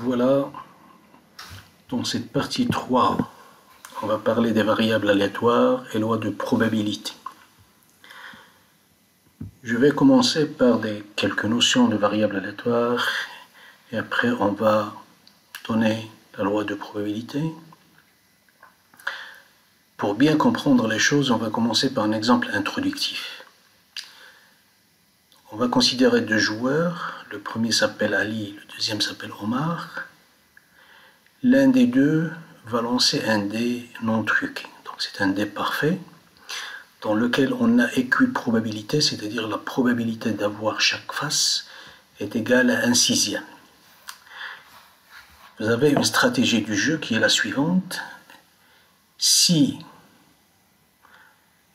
Voilà, dans cette partie 3, on va parler des variables aléatoires et lois de probabilité. Je vais commencer par quelques notions de variables aléatoires et après on va donner la loi de probabilité. Pour bien comprendre les choses, on va commencer par un exemple introductif. On va considérer deux joueurs. Le premier s'appelle Ali, le deuxième s'appelle Omar. L'un des deux va lancer un dé non truqué. Donc c'est un dé parfait dans lequel on a équiprobabilité, c'est-à-dire la probabilité d'avoir chaque face est égale à 1/6. Vous avez une stratégie du jeu qui est la suivante. Si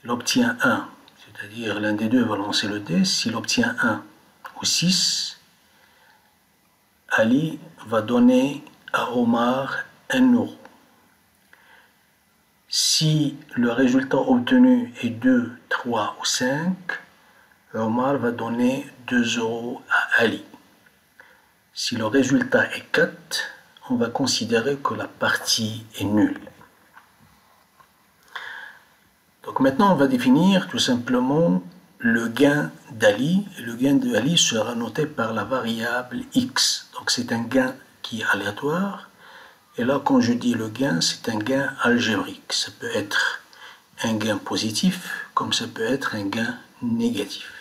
il obtient 1, c'est-à-dire l'un des deux va lancer le dé, s'il obtient 1 ou 6, Ali va donner à Omar 1 euro. Si le résultat obtenu est 2, 3 ou 5, Omar va donner 2 euros à Ali. Si le résultat est 4, on va considérer que la partie est nulle. Donc maintenant, on va définir tout simplement le gain d'Ali. Le gain d'Ali sera noté par la variable x. Donc c'est un gain qui est aléatoire. Et là, quand je dis le gain, c'est un gain algébrique. Ça peut être un gain positif, comme ça peut être un gain négatif.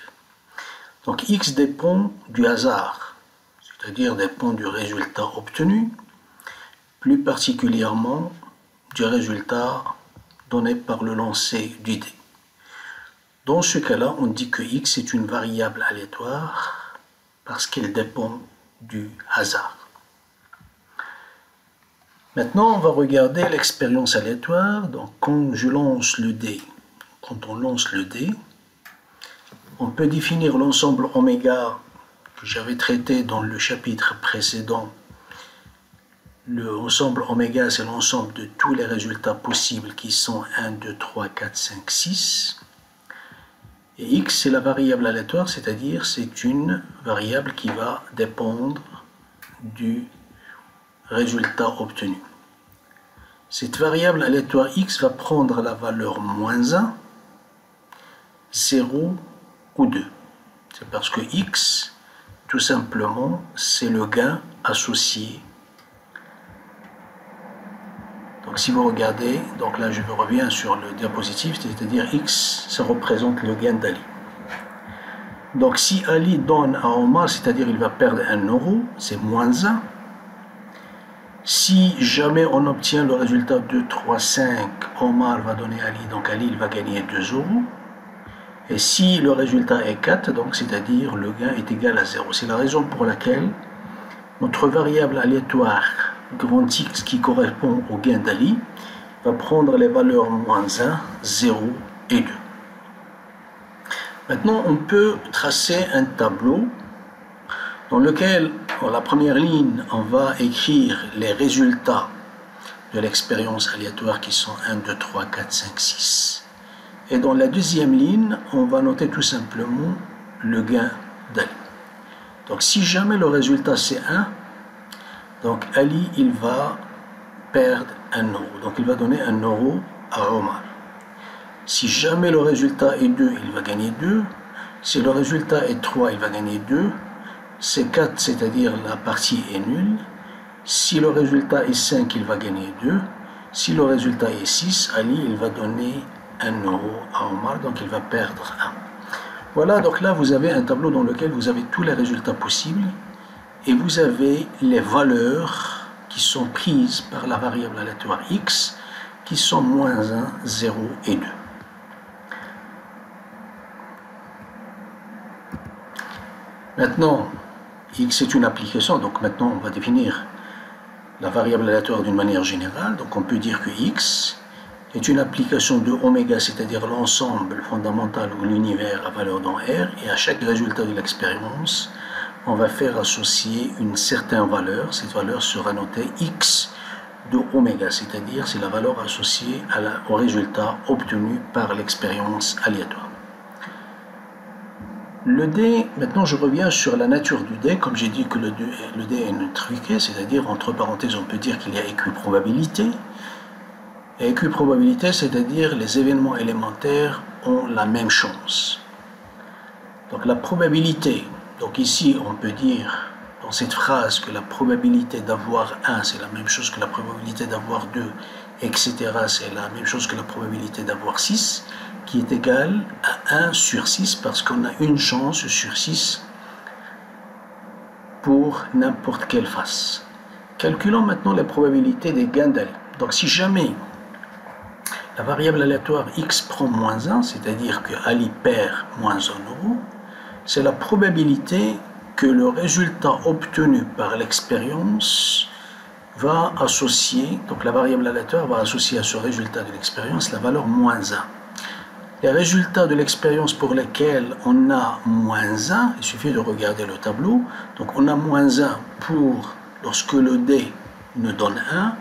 Donc x dépend du hasard, c'est-à-dire dépend du résultat obtenu, plus particulièrement du résultat donné par le lancer du dé. Dans ce cas-là, on dit que x est une variable aléatoire parce qu'elle dépend du hasard. Maintenant, on va regarder l'expérience aléatoire. Donc, quand on lance le dé, on peut définir l'ensemble oméga que j'avais traité dans le chapitre précédent. L'ensemble oméga, c'est l'ensemble de tous les résultats possibles qui sont 1, 2, 3, 4, 5, 6. Et x, c'est la variable aléatoire, c'est-à-dire c'est une variable qui va dépendre du résultat obtenu. Cette variable aléatoire x va prendre la valeur -1, 0 ou 2. C'est parce que x, tout simplement, c'est le gain associé. Donc si vous regardez, donc là je reviens sur le diapositive, c'est-à-dire x, ça représente le gain d'Ali. Donc si Ali donne à Omar, c'est-à-dire il va perdre 1 euro, c'est -1. Si jamais on obtient le résultat 2, 3, 5, Omar va donner à Ali, donc Ali il va gagner 2 euros. Et si le résultat est 4, donc c'est-à-dire le gain est égal à 0. C'est la raison pour laquelle notre variable aléatoire grand X qui correspond au gain d'Ali va prendre les valeurs -1, 0 et 2. Maintenant, on peut tracer un tableau dans lequel, dans la première ligne, on va écrire les résultats de l'expérience aléatoire qui sont 1, 2, 3, 4, 5, 6. Et dans la deuxième ligne, on va noter tout simplement le gain d'Ali. Donc si jamais le résultat c'est 1, donc Ali il va perdre 1 euro. Donc il va donner 1 euro à Omar. Si jamais le résultat est 2, il va gagner 2. Si le résultat est 3, il va gagner 2. C'est 4, c'est-à-dire la partie est nulle. Si le résultat est 5, il va gagner 2. Si le résultat est 6, Ali il va donner 1 euro à Omar, donc il va perdre 1. Voilà, donc là vous avez un tableau dans lequel vous avez tous les résultats possibles et vous avez les valeurs qui sont prises par la variable aléatoire x qui sont -1, 0 et 2. Maintenant, x est une application, donc maintenant on va définir la variable aléatoire d'une manière générale. Donc on peut dire que x est une application de oméga, c'est-à-dire l'ensemble fondamental ou l'univers à valeur dans R, et à chaque résultat de l'expérience, on va faire associer une certaine valeur. Cette valeur sera notée x de oméga, c'est-à-dire c'est la valeur associée au résultat obtenu par l'expérience aléatoire. Le dé, maintenant je reviens sur la nature du dé. Comme j'ai dit que le dé est une truquée, c'est-à-dire, entre parenthèses, on peut dire qu'il y a équiprobabilité. Et équiprobabilité, c'est-à-dire les événements élémentaires ont la même chance. Donc la probabilité, donc ici on peut dire dans cette phrase que la probabilité d'avoir 1 c'est la même chose que la probabilité d'avoir 2, etc. c'est la même chose que la probabilité d'avoir 6, qui est égale à 1 sur 6 parce qu'on a une chance sur 6 pour n'importe quelle face. Calculons maintenant les probabilités des gains d'aller. Donc si jamais la variable aléatoire x prend moins 1, c'est-à-dire que Ali perd moins 1 euro, c'est la probabilité que le résultat obtenu par l'expérience va associer, donc la variable aléatoire va associer à ce résultat de l'expérience la valeur moins 1. Les résultats de l'expérience pour lesquels on a moins 1, il suffit de regarder le tableau, donc on a moins 1 pour lorsque le dé ne donne 1,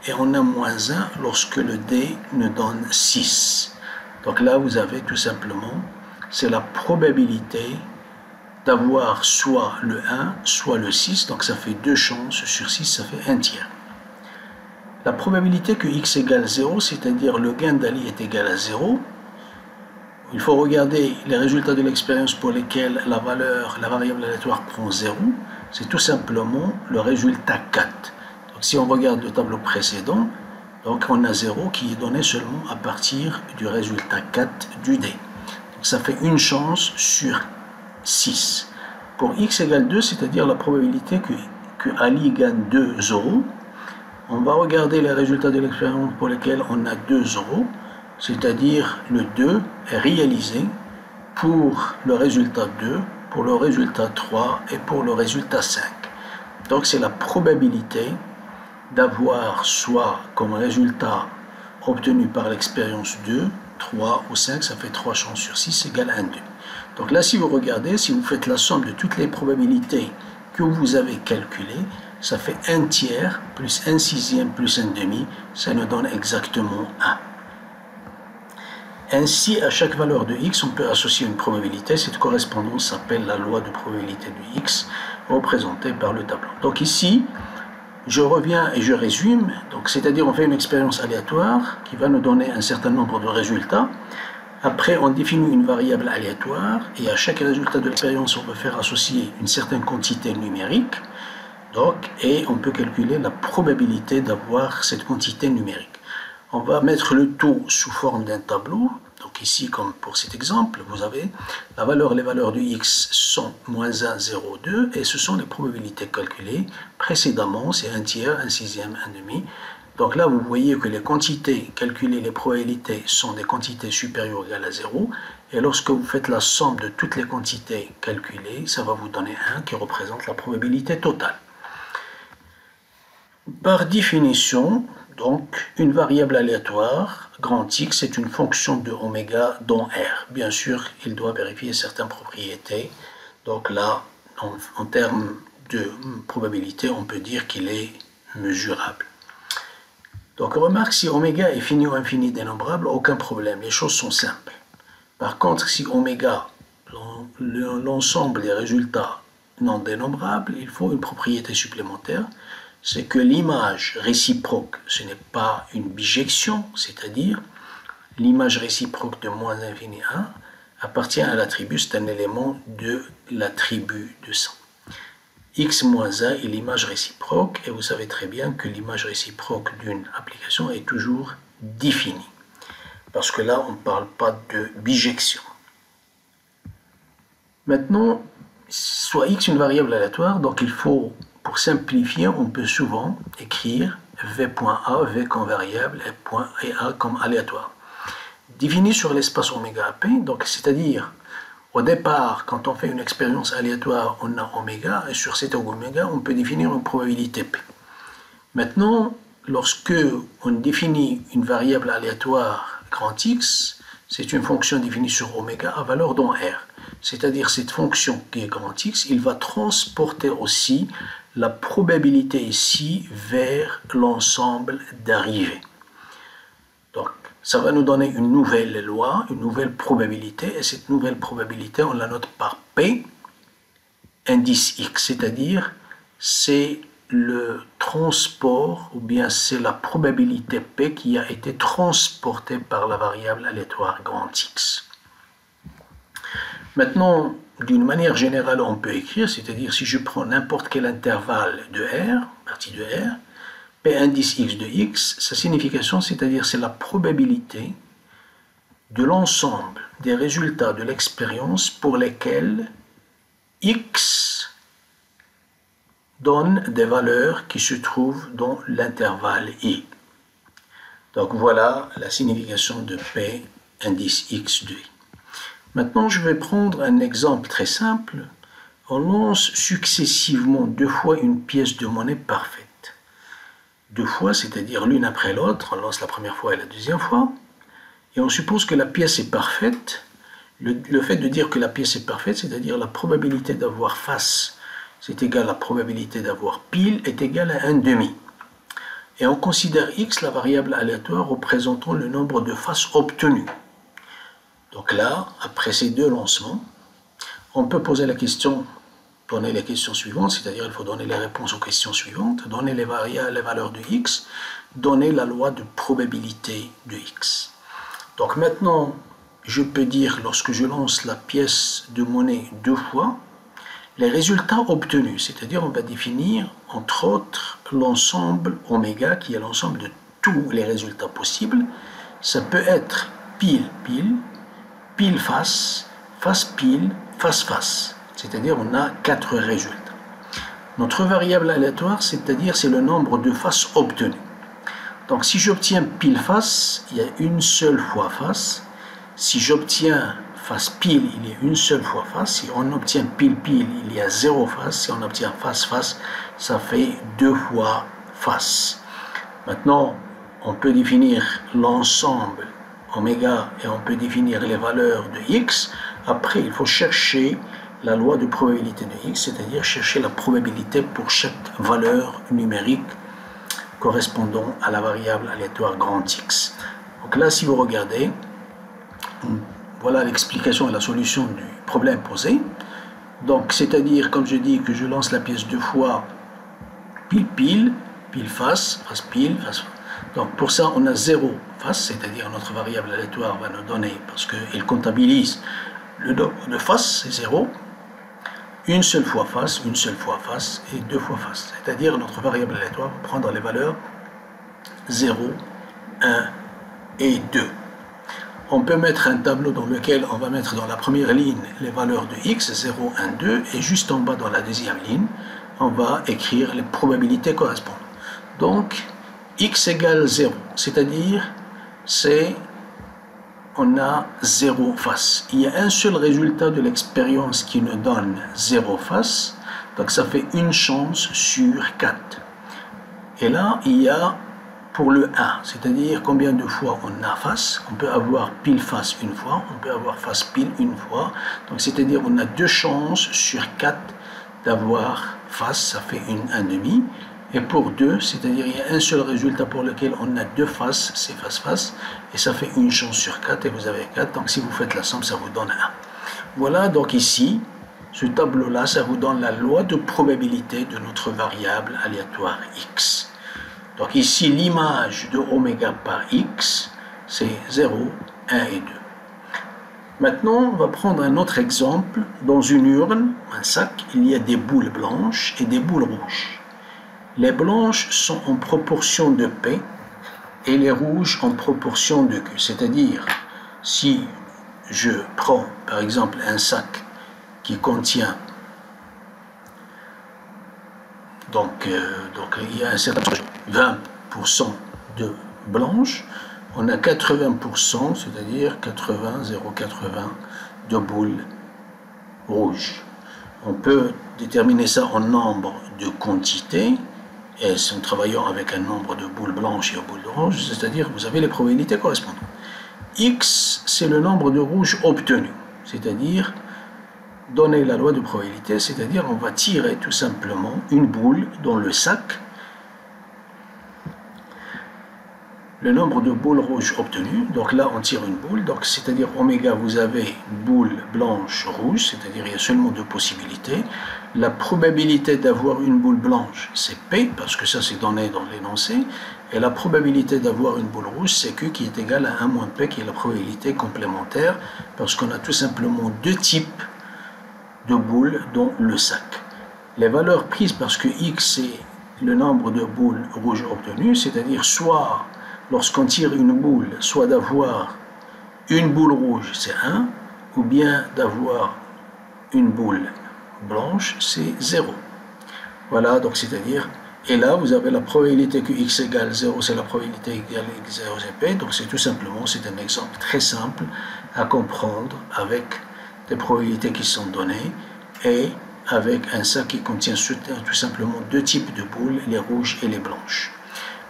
et on a moins 1 lorsque le dé ne donne 6. Donc là, vous avez tout simplement, c'est la probabilité d'avoir soit le 1, soit le 6. Donc ça fait 2 chances sur 6, ça fait 1 tiers. La probabilité que x égale 0, c'est-à-dire le gain d'Ali est égal à 0, il faut regarder les résultats de l'expérience pour lesquels la variable aléatoire prend 0, c'est tout simplement le résultat 4. Donc si on regarde le tableau précédent, donc on a 0 qui est donné seulement à partir du résultat 4 du dé. Donc ça fait une chance sur 6. Pour x égale 2, c'est-à-dire la probabilité que Ali gagne 2 euros, on va regarder les résultats de l'expérience pour lesquels on a 2 euros, c'est-à-dire le 2 est réalisé pour le résultat 2, pour le résultat 3 et pour le résultat 5. Donc c'est la probabilité d'avoir soit comme résultat obtenu par l'expérience 2, 3 ou 5, ça fait 3 chances sur 6 égale 1, 2. Donc là, si vous regardez, si vous faites la somme de toutes les probabilités que vous avez calculées, ça fait 1 tiers plus 1 sixième plus 1 demi, ça nous donne exactement 1. Ainsi, à chaque valeur de x, on peut associer une probabilité. Cette correspondance s'appelle la loi de probabilité de x, représentée par le tableau. Donc ici, je reviens et je résume. Donc, c'est-à-dire, on fait une expérience aléatoire qui va nous donner un certain nombre de résultats. Après, on définit une variable aléatoire et à chaque résultat de l'expérience, on peut faire associer une certaine quantité numérique. Donc, et on peut calculer la probabilité d'avoir cette quantité numérique. On va mettre le tout sous forme d'un tableau. Donc ici, comme pour cet exemple, vous avez les valeurs de x sont moins 1, 0, 2, et ce sont les probabilités calculées. Précédemment, c'est 1 tiers, 1 sixième, 1 demi. Donc là, vous voyez que les quantités calculées, les probabilités sont des quantités supérieures ou égales à 0. Et lorsque vous faites la somme de toutes les quantités calculées, ça va vous donner 1 qui représente la probabilité totale. Par définition, donc, une variable aléatoire, grand X, est une fonction de oméga dans R. Bien sûr, il doit vérifier certaines propriétés. Donc là, en termes de probabilité, on peut dire qu'il est mesurable. Donc, remarque, si oméga est fini ou infini dénombrable, aucun problème, les choses sont simples. Par contre, si oméga, l'ensemble des résultats non dénombrables, il faut une propriété supplémentaire, c'est que l'image réciproque, ce n'est pas une bijection, c'est-à-dire l'image réciproque de moins infini 1 appartient à l'attribut, c'est un élément de l'attribut de 100. X moins 1 est l'image réciproque, et vous savez très bien que l'image réciproque d'une application est toujours définie, parce que là, on ne parle pas de bijection. Maintenant, soit X une variable aléatoire, donc il faut, pour simplifier, on peut souvent écrire V.A, V comme variable et A comme aléatoire. Défini sur l'espace oméga AP, donc c'est-à-dire au départ, quand on fait une expérience aléatoire, on a oméga, et sur cet oméga, on peut définir une probabilité P. Maintenant, lorsque on définit une variable aléatoire grand X, c'est une fonction définie sur oméga à valeur dans R. C'est-à-dire cette fonction qui est grand X, il va transporter aussi la probabilité ici vers l'ensemble d'arrivée. Donc, ça va nous donner une nouvelle loi, une nouvelle probabilité, et cette nouvelle probabilité, on la note par P, indice X, c'est-à-dire c'est le transport, ou bien c'est la probabilité P qui a été transportée par la variable aléatoire grand X. Maintenant, d'une manière générale, on peut écrire, c'est-à-dire si je prends n'importe quel intervalle de R, partie de R, P indice X de X, sa signification, c'est-à-dire c'est la probabilité de l'ensemble des résultats de l'expérience pour lesquels X donne des valeurs qui se trouvent dans l'intervalle I. Donc voilà la signification de P indice X de I. Maintenant, je vais prendre un exemple très simple. On lance successivement 2 fois une pièce de monnaie parfaite. 2 fois, c'est-à-dire l'une après l'autre, on lance la première fois et la deuxième fois, et on suppose que la pièce est parfaite. Le fait de dire que la pièce est parfaite, c'est-à-dire la probabilité d'avoir face, c'est égal à la probabilité d'avoir pile, est égale à 1/2. Et on considère x la variable aléatoire représentant le nombre de faces obtenues. Donc là, après ces 2 lancements, on peut poser la question, donner les questions suivantes, c'est-à-dire il faut donner les réponses aux questions suivantes, donner les valeurs de x, donner la loi de probabilité de x. Donc maintenant, je peux dire, lorsque je lance la pièce de monnaie 2 fois, les résultats obtenus, c'est-à-dire on va définir, entre autres, l'ensemble oméga, qui est l'ensemble de tous les résultats possibles. Ça peut être pile-pile, pile-face, face-pile, face-face. C'est-à-dire on a 4 résultats. Notre variable aléatoire, c'est-à-dire c'est le nombre de faces obtenues. Donc si j'obtiens pile-face, il y a une seule fois face. Si j'obtiens face-pile, il y a une seule fois face. Si on obtient pile-pile, il y a 0 face. Si on obtient face-face, ça fait 2 fois face. Maintenant, on peut définir l'ensemble oméga et on peut définir les valeurs de x. Après, il faut chercher la loi de probabilité de x, c'est-à-dire chercher la probabilité pour chaque valeur numérique correspondant à la variable aléatoire grand X. Donc là, si vous regardez, voilà l'explication et la solution du problème posé. Donc, c'est-à-dire, comme je dis, que je lance la pièce 2 fois pile-pile, pile-face, face-pile, face. Donc, pour ça, on a 0 face, c'est-à-dire notre variable aléatoire va nous donner, parce qu'il comptabilise le nombre de faces, c'est 0. Une seule fois face et 2 fois face. C'est-à-dire notre variable aléatoire va prendre les valeurs 0, 1 et 2. On peut mettre un tableau dans lequel on va mettre dans la première ligne les valeurs de x, 0, 1, 2, et juste en bas dans la deuxième ligne, on va écrire les probabilités correspondantes. Donc, x égale 0, c'est-à-dire on a 0 face. Il y a un seul résultat de l'expérience qui nous donne 0 face, donc ça fait une chance sur 4. Et là, il y a pour le 1, c'est-à-dire combien de fois on a face. On peut avoir pile face une fois, on peut avoir face pile une fois, donc c'est-à-dire on a 2 chances sur 4 d'avoir face, ça fait une 1/2. Et pour 2, c'est-à-dire il y a un seul résultat pour lequel on a 2 faces, c'est face-face, et ça fait une chance sur 4, et vous avez 4, donc si vous faites la somme, ça vous donne 1. Voilà, donc ici, ce tableau-là, ça vous donne la loi de probabilité de notre variable aléatoire x. Donc ici, l'image de oméga par x, c'est 0, 1 et 2. Maintenant, on va prendre un autre exemple. Dans une urne, un sac, il y a des boules blanches et des boules rouges. Les blanches sont en proportion de P et les rouges en proportion de Q. C'est-à-dire, si je prends par exemple un sac qui contient, donc il y a un certain 20% de blanches, on a 80%, c'est-à-dire 80, 0,80 de boules rouges. On peut déterminer ça en nombre de quantités. Et en travaillant avec un nombre de boules blanches et de boules rouges, c'est-à-dire vous avez les probabilités correspondantes. X, c'est le nombre de rouges obtenus, c'est-à-dire donner la loi de probabilité, c'est-à-dire on va tirer tout simplement une boule dans le sac. le nombre de boules rouges obtenues. Donc là, on tire une boule. Donc, c'est-à-dire oméga, vous avez boule blanche, rouge, c'est-à-dire il y a seulement deux possibilités. La probabilité d'avoir une boule blanche, c'est P, parce que ça, c'est donné dans l'énoncé. Et la probabilité d'avoir une boule rouge, c'est Q, qui est égale à 1 moins P, qui est la probabilité complémentaire, parce qu'on a tout simplement deux types de boules dans le sac. Les valeurs prises, parce que X, c'est le nombre de boules rouges obtenues, c'est-à-dire soit lorsqu'on tire une boule, soit d'avoir une boule rouge, c'est 1, ou bien d'avoir une boule blanche, c'est 0. Voilà, donc c'est-à-dire, et là vous avez la probabilité que x égale 0, c'est la probabilité égale x 0, c'est p, donc c'est tout simplement, c'est un exemple très simple à comprendre avec des probabilités qui sont données et avec un sac qui contient tout simplement deux types de boules, les rouges et les blanches.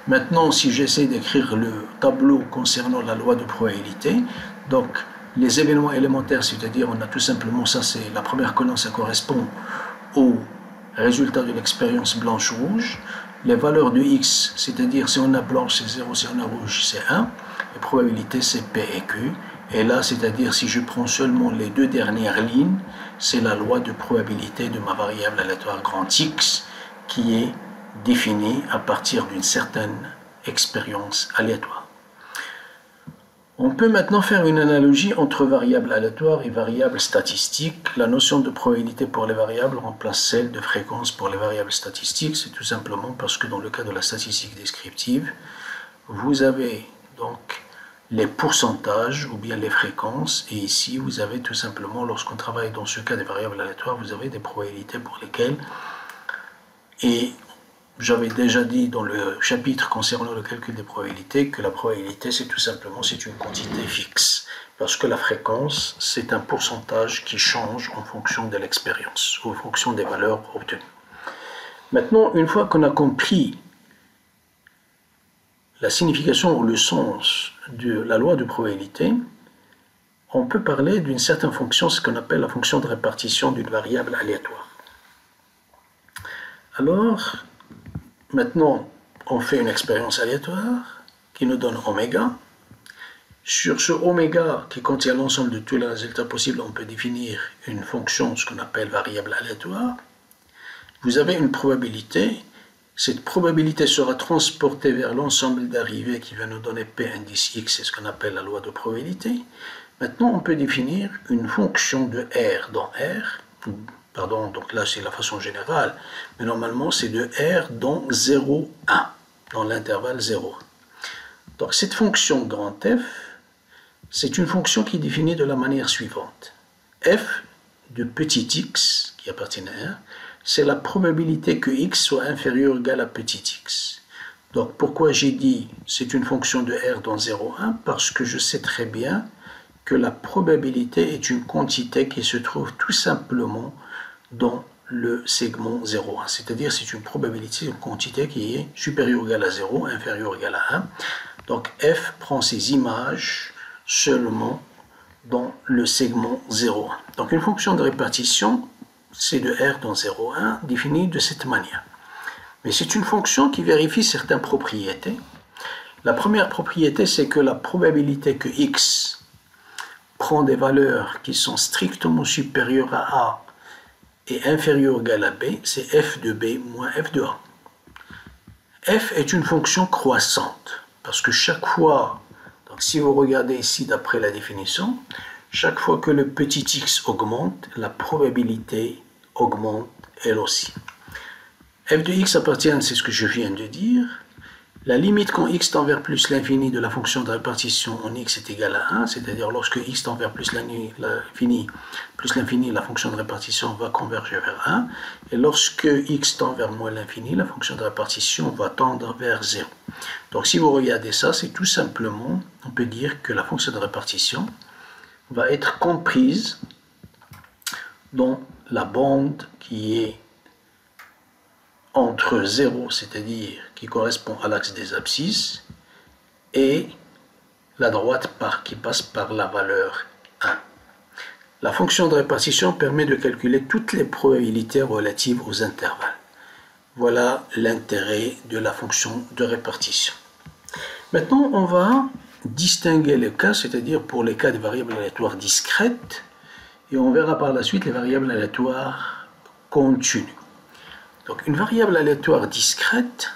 Maintenant, si j'essaie d'écrire le tableau concernant la loi de probabilité, donc les événements élémentaires, c'est-à-dire on a tout simplement, ça c'est la première colonne, ça correspond au résultat de l'expérience blanche-rouge. Les valeurs de x, c'est-à-dire si on a blanche c'est 0, si on a rouge c'est 1, les probabilités c'est P et Q. Et là, c'est-à-dire si je prends seulement les deux dernières lignes, c'est la loi de probabilité de ma variable aléatoire grand X qui est définie à partir d'une certaine expérience aléatoire. On peut maintenant faire une analogie entre variables aléatoires et variables statistiques. La notion de probabilité pour les variables remplace celle de fréquence pour les variables statistiques. C'est tout simplement parce que dans le cas de la statistique descriptive, vous avez donc les pourcentages ou bien les fréquences, et ici vous avez tout simplement, lorsqu'on travaille dans ce cas des variables aléatoires, vous avez des probabilités pour lesquelles, et j'avais déjà dit dans le chapitre concernant le calcul des probabilités que la probabilité c'est tout simplement c'est une quantité fixe, parce que la fréquence c'est un pourcentage qui change en fonction de l'expérience, ou en fonction des valeurs obtenues. Maintenant, une fois qu'on a compris la signification ou le sens de la loi de probabilité, on peut parler d'une certaine fonction, ce qu'on appelle la fonction de répartition d'une variable aléatoire. Alors, maintenant, on fait une expérience aléatoire qui nous donne oméga. Sur ce oméga qui contient l'ensemble de tous les résultats possibles, on peut définir une fonction, ce qu'on appelle variable aléatoire. Vous avez une probabilité. Cette probabilité sera transportée vers l'ensemble d'arrivées qui va nous donner P indice X, c'est ce qu'on appelle la loi de probabilité. Maintenant, on peut définir une fonction de R dans R, pardon, donc là c'est la façon générale, mais normalement c'est de R dans 0, 1, dans l'intervalle 0. Donc cette fonction grand F, c'est une fonction qui est définie de la manière suivante. F de petit x, qui appartient à R, c'est la probabilité que x soit inférieur ou égal à petit x. Donc pourquoi j'ai dit c'est une fonction de R dans 0, 1? Parce que je sais très bien que la probabilité est une quantité qui se trouve tout simplement dans le segment 0,1. C'est-à-dire c'est une probabilité, une quantité qui est supérieure ou égale à 0, inférieure ou égale à 1. Donc f prend ces images seulement dans le segment 0,1. Donc une fonction de répartition, c'est de R dans 0,1 définie de cette manière. Mais c'est une fonction qui vérifie certaines propriétés. La première propriété, c'est que la probabilité que x prend des valeurs qui sont strictement supérieures à A et inférieures ou égales à B, c'est f de B moins f de A. F est une fonction croissante, parce que chaque fois, donc si vous regardez ici d'après la définition, chaque fois que le petit x augmente, la probabilité augmente elle aussi. F de x appartient, c'est ce que je viens de dire. La limite quand x tend vers plus l'infini de la fonction de répartition en x est égale à 1, c'est-à-dire lorsque x tend vers plus l'infini, la fonction de répartition va converger vers 1, et lorsque x tend vers moins l'infini, la fonction de répartition va tendre vers 0. Donc si vous regardez ça, c'est tout simplement, on peut dire que la fonction de répartition va être comprise dans la bande qui est entre 0, c'est-à-dire qui correspond à l'axe des abscisses, et la droite qui passe par la valeur 1. La fonction de répartition permet de calculer toutes les probabilités relatives aux intervalles. Voilà l'intérêt de la fonction de répartition. Maintenant, on va distinguer les cas, c'est-à-dire pour les cas de variables aléatoires discrètes, et on verra par la suite les variables aléatoires continues. Donc une variable aléatoire discrète,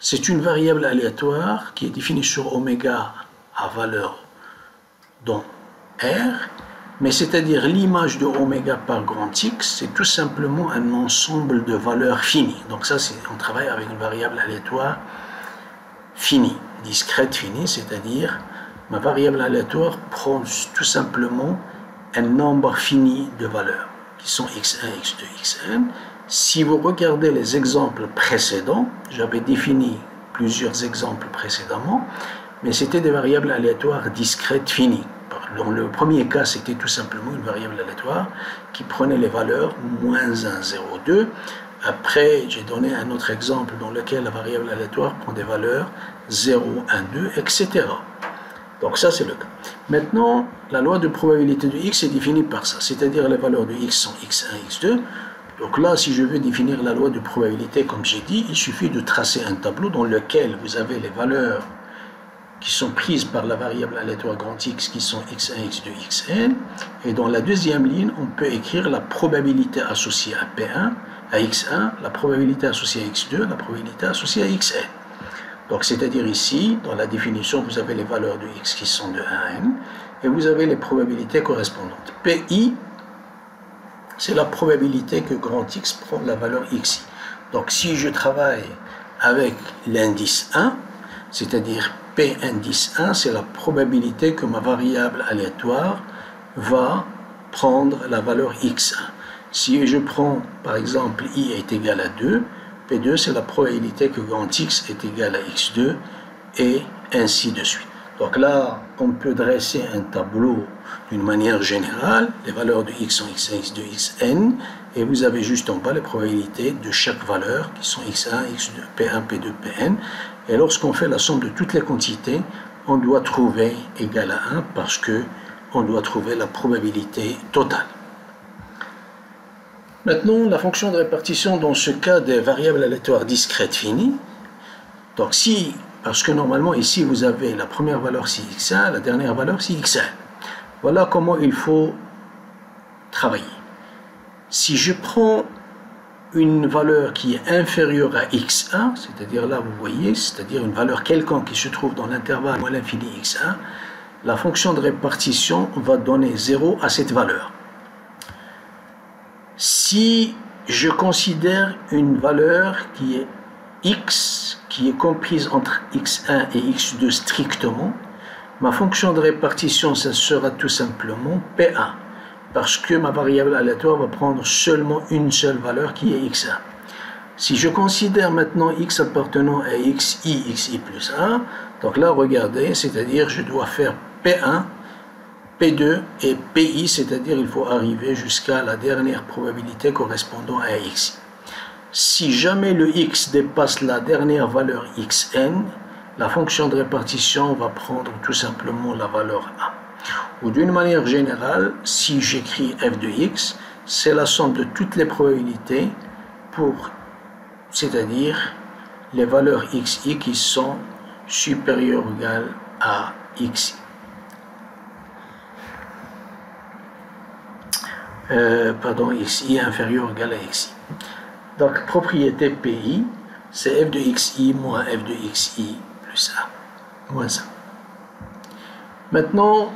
c'est une variable aléatoire qui est définie sur oméga à valeur dont R, mais c'est-à-dire l'image de oméga par grand X, c'est tout simplement un ensemble de valeurs finies. Donc ça, on travaille avec une variable aléatoire finie, discrète finie, c'est-à-dire ma variable aléatoire prend tout simplement un nombre fini de valeurs, qui sont x1, x2, xn. Si vous regardez les exemples précédents, j'avais défini plusieurs exemples précédemment, mais c'était des variables aléatoires discrètes finies. Dans le premier cas, c'était tout simplement une variable aléatoire qui prenait les valeurs -1, 0, 2. Après, j'ai donné un autre exemple dans lequel la variable aléatoire prend des valeurs 0, 1, 2, etc. Donc ça, c'est le cas. Maintenant, la loi de probabilité de x est définie par ça, c'est-à-dire les valeurs de x sont x1, x2. Donc là, si je veux définir la loi de probabilité, comme j'ai dit, il suffit de tracer un tableau dans lequel vous avez les valeurs qui sont prises par la variable aléatoire grand X, qui sont x1, x2, xn. Et dans la deuxième ligne, on peut écrire la probabilité associée à P1, à x1, la probabilité associée à x2, la probabilité associée à xn. Donc, c'est-à-dire ici, dans la définition, vous avez les valeurs de x qui sont de 1 à n, et vous avez les probabilités correspondantes. Pi, c'est la probabilité que grand X prend la valeur xi. Donc, si je travaille avec l'indice 1, c'est-à-dire P indice 1, c'est la probabilité que ma variable aléatoire va prendre la valeur x1. Si je prends, par exemple, i est égal à 2, P2, c'est la probabilité que grand X est égal à x2, et ainsi de suite. Donc là, on peut dresser un tableau d'une manière générale. Les valeurs de x sont x1, x2, xn, et vous avez juste en bas les probabilités de chaque valeur, qui sont x1, x2, p1, p2, pn. Et lorsqu'on fait la somme de toutes les quantités, on doit trouver égal à 1 parce que on doit trouver la probabilité totale. Maintenant, la fonction de répartition dans ce cas des variables aléatoires discrètes finies. Donc si, parce que normalement ici vous avez la première valeur c'est x1, la dernière valeur c'est xn. Voilà comment il faut travailler. Si je prends une valeur qui est inférieure à x1, c'est-à-dire là vous voyez, c'est-à-dire une valeur quelconque qui se trouve dans l'intervalle moins l'infini x1, la fonction de répartition va donner 0 à cette valeur. Si je considère une valeur qui est x, qui est comprise entre x1 et x2 strictement, ma fonction de répartition, ça sera tout simplement P1. Parce que ma variable aléatoire va prendre seulement une seule valeur qui est x1. Si je considère maintenant x appartenant à xi plus 1, donc là regardez, c'est-à-dire je dois faire P1, P2 et Pi, c'est-à-dire il faut arriver jusqu'à la dernière probabilité correspondant à xi. Si jamais le x dépasse la dernière valeur xn, la fonction de répartition va prendre tout simplement la valeur 1. Ou d'une manière générale, si j'écris f de x, c'est la somme de toutes les probabilités pour, c'est-à-dire les valeurs xi qui sont supérieures ou égales à xi. Xi inférieur ou égal à xi. Donc, propriété Pi, c'est f de xi moins f de xi plus 1, moins 1. Maintenant,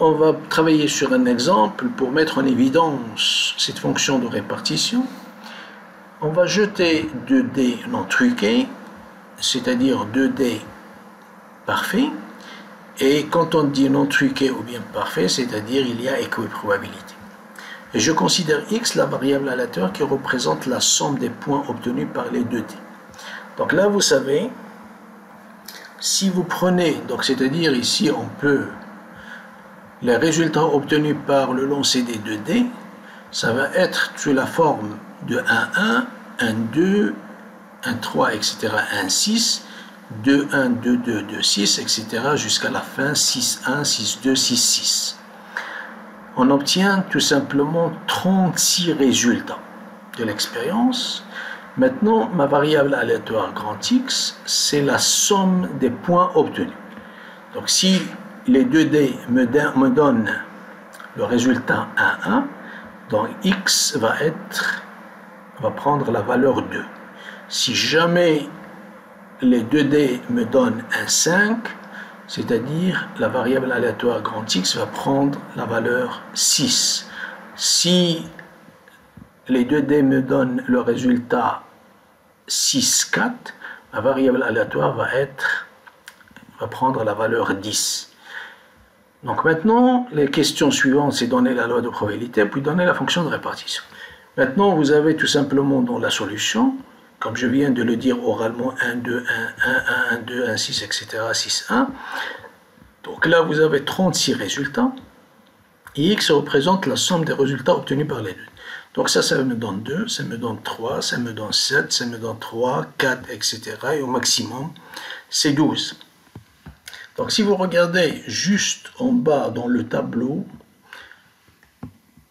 on va travailler sur un exemple pour mettre en évidence cette fonction de répartition. On va jeter 2 dés non truqués, c'est-à-dire 2 dés parfaits. Et quand on dit non truqué ou bien parfait, c'est-à-dire il y a équiprobabilité. Et je considère x la variable aléatoire qui représente la somme des points obtenus par les 2 dés. Donc là, vous savez, si vous prenez, donc c'est-à-dire ici on peut, les résultats obtenus par le lancer des 2 dés, ça va être sous la forme de 1, 1, 1, 2, 1, 3, etc., 1, 6, 2, 1, 2, 2, 2, 6, etc., jusqu'à la fin, 6, 1, 6, 2, 6, 6. On obtient tout simplement 36 résultats de l'expérience. Maintenant, ma variable aléatoire grand X, c'est la somme des points obtenus. Donc si les 2D me donnent le résultat 1, 1, donc X va prendre la valeur 2. Si jamais les 2D me donnent un 5, c'est-à-dire la variable aléatoire grand X va prendre la valeur 6. Si les 2D me donnent le résultat 6, 4, ma variable aléatoire va prendre la valeur 10. Donc maintenant, les questions suivantes, c'est donner la loi de probabilité, puis donner la fonction de répartition. Maintenant, vous avez tout simplement dans la solution, comme je viens de le dire oralement, 1, 2, 1, 1, 1, 2, 1, 6, etc., 6, 1. Donc là, vous avez 36 résultats. Et X représente la somme des résultats obtenus par les deux. Donc ça me donne 2, ça me donne 3, ça me donne 7, ça me donne 3, 4, etc. Et au maximum, c'est 12. Donc si vous regardez juste en bas dans le tableau,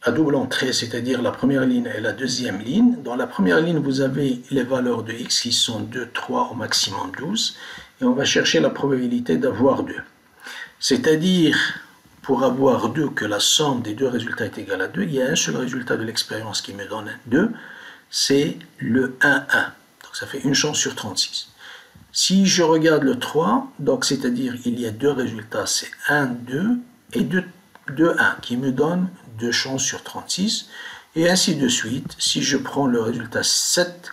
à double entrée, c'est-à-dire la première ligne et la deuxième ligne, dans la première ligne, vous avez les valeurs de X qui sont 2, 3, au maximum 12. Et on va chercher la probabilité d'avoir 2. C'est-à-dire, pour avoir 2, que la somme des deux résultats est égale à 2, il y a un seul résultat de l'expérience qui me donne 2, c'est le 1, 1. Donc ça fait une chance sur 36. Si je regarde le 3, donc c'est-à-dire il y a deux résultats, c'est 1, 2 et 2, 1, qui me donne 2 chances sur 36, et ainsi de suite. Si je prends le résultat 7,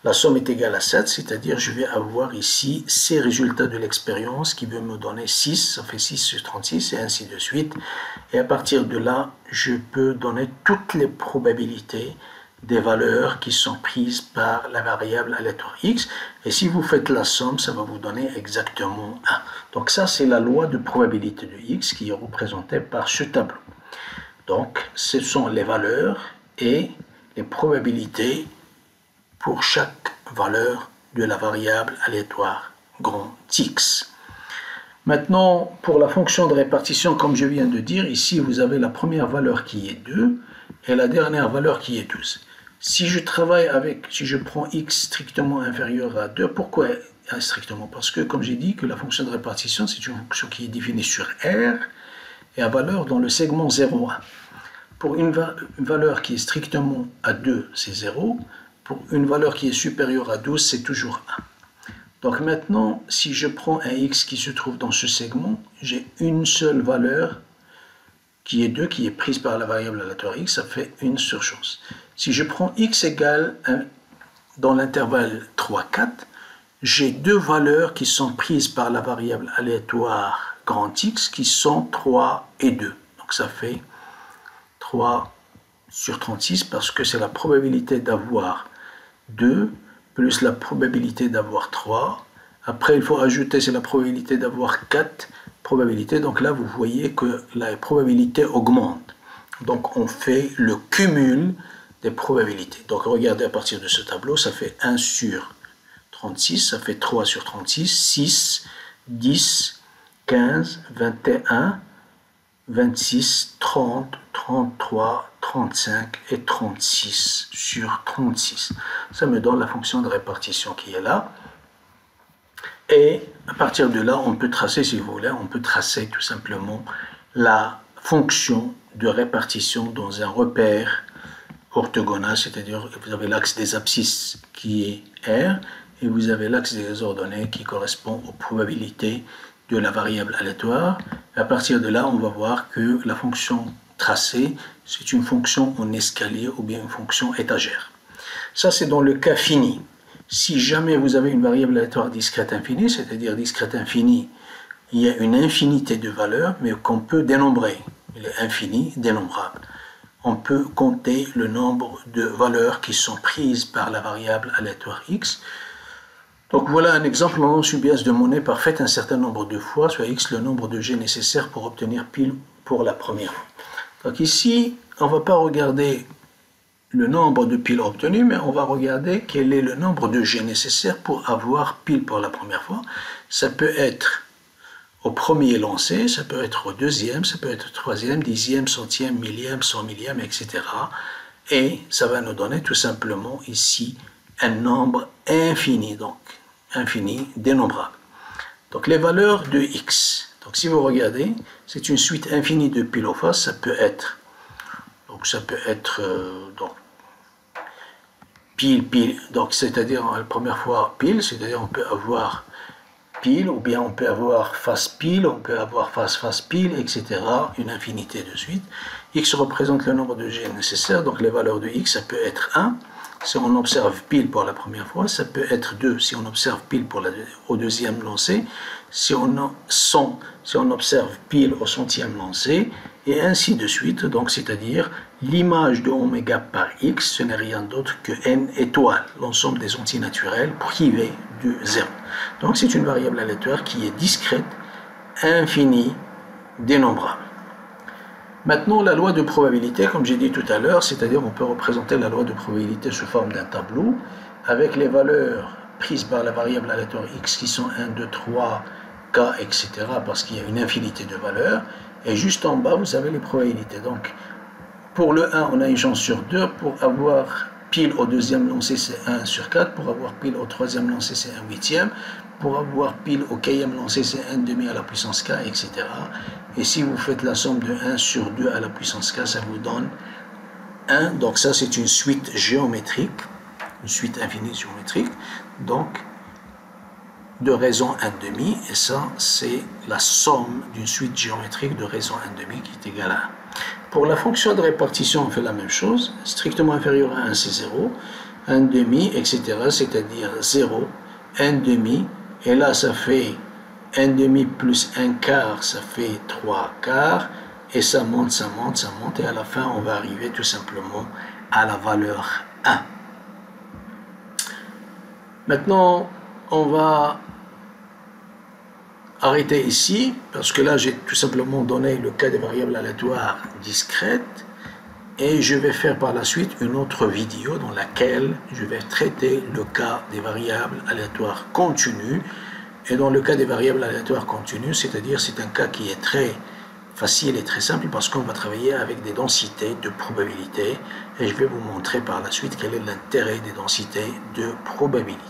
la somme est égale à 7, c'est-à-dire je vais avoir ici ces résultats de l'expérience qui vont me donner 6, ça fait 6 sur 36, et ainsi de suite. Et à partir de là, je peux donner toutes les probabilités des valeurs qui sont prises par la variable aléatoire X. Et si vous faites la somme, ça va vous donner exactement 1. Donc ça, c'est la loi de probabilité de X qui est représentée par ce tableau. Donc, ce sont les valeurs et les probabilités pour chaque valeur de la variable aléatoire grand X. Maintenant, pour la fonction de répartition, comme je viens de dire, ici vous avez la première valeur qui est 2 et la dernière valeur qui est 12. Si je travaille si je prends x strictement inférieur à 2, pourquoi strictement? Parce que, comme j'ai dit, que la fonction de répartition, c'est une fonction qui est définie sur R et à valeur dans le segment 0, 1. Pour une valeur qui est strictement à 2, c'est 0. Pour une valeur qui est supérieure à 12, c'est toujours 1. Donc maintenant, si je prends un x qui se trouve dans ce segment, j'ai une seule valeur qui est 2, qui est prise par la variable aléatoire x, ça fait une surchance. Si je prends x égale 1 dans l'intervalle 3, 4, j'ai deux valeurs qui sont prises par la variable aléatoire grand X qui sont 3 et 2. Donc ça fait 3 sur 36 parce que c'est la probabilité d'avoir 2 plus la probabilité d'avoir 3. Après, il faut ajouter, c'est la probabilité d'avoir 4 probabilités. Donc là, vous voyez que la probabilité augmente. Donc on fait le cumul des probabilités. Donc regardez à partir de ce tableau, ça fait 1 sur 36, ça fait 3 sur 36, 6, 10, 15, 21, 26, 30, 33, 35 et 36 sur 36. Ça me donne la fonction de répartition qui est là. Et à partir de là, on peut tracer, si vous voulez, on peut tracer tout simplement la fonction de répartition dans un repère orthogonal, c'est-à-dire vous avez l'axe des abscisses qui est R, et vous avez l'axe des ordonnées qui correspond aux probabilités de la variable aléatoire. Et à partir de là, on va voir que la fonction tracée, c'est une fonction en escalier ou bien une fonction étagère. Ça, c'est dans le cas fini. Si jamais vous avez une variable aléatoire discrète infinie, c'est-à-dire discrète infinie, il y a une infinité de valeurs, mais qu'on peut dénombrer. Il est infini, dénombrable. On peut compter le nombre de valeurs qui sont prises par la variable aléatoire x. Donc voilà un exemple, on lance une pièce de monnaie parfaite un certain nombre de fois, soit x le nombre de G nécessaire pour obtenir pile pour la première fois. Donc ici, on ne va pas regarder le nombre de piles obtenues, mais on va regarder quel est le nombre de G nécessaire pour avoir pile pour la première fois. Ça peut être au premier lancé, ça peut être au deuxième, ça peut être au troisième, dixième, centième, millième, cent millième, etc. Et ça va nous donner tout simplement ici un nombre infini, donc infini, dénombrable. Donc les valeurs de x. Donc si vous regardez, c'est une suite infinie de pile ou face. Ça peut être, donc pile, donc c'est-à-dire la première fois pile, c'est-à-dire on peut avoir pile, ou bien on peut avoir face pile, on peut avoir face pile, etc. Une infinité de suite. X représente le nombre de G nécessaire, donc les valeurs de x, ça peut être 1, si on observe pile pour la première fois, ça peut être 2 si on observe pile au deuxième lancé, si on observe pile au centième lancé, et ainsi de suite. Donc c'est-à-dire l'image de oméga par x, ce n'est rien d'autre que n étoiles, l'ensemble des antinaturels privés de 0. Donc c'est une variable aléatoire qui est discrète, infinie, dénombrable. Maintenant, la loi de probabilité, comme j'ai dit tout à l'heure, c'est-à-dire on peut représenter la loi de probabilité sous forme d'un tableau avec les valeurs prises par la variable aléatoire x qui sont 1, 2, 3, k, etc. parce qu'il y a une infinité de valeurs. Et juste en bas, vous avez les probabilités. Donc, pour le 1, on a une chance sur 2. Pour avoir pile au deuxième lancé, c'est 1 sur 4. Pour avoir pile au troisième lancé, c'est 1 huitième. Pour avoir pile au quatrième lancé, c'est 1 demi à la puissance k, etc. Et si vous faites la somme de 1 sur 2 à la puissance k, ça vous donne 1. Donc ça, c'est une suite géométrique, une suite infinie géométrique, donc de raison 1 demi. Et ça, c'est la somme d'une suite géométrique de raison 1 demi qui est égale à 1. Pour la fonction de répartition, on fait la même chose. Strictement inférieur à 1, c'est 0. 1 demi, etc. C'est-à-dire 0, 1 demi. Et là, ça fait 1 demi plus 1 quart, ça fait 3 quarts. Et ça monte, ça monte, ça monte. Et à la fin, on va arriver tout simplement à la valeur 1. Maintenant, on va arrêter ici, parce que là, j'ai tout simplement donné le cas des variables aléatoires discrètes. Et je vais faire par la suite une autre vidéo dans laquelle je vais traiter le cas des variables aléatoires continues. Et dans le cas des variables aléatoires continues, c'est-à-dire c'est un cas qui est très facile et très simple parce qu'on va travailler avec des densités de probabilité. Et je vais vous montrer par la suite quel est l'intérêt des densités de probabilité.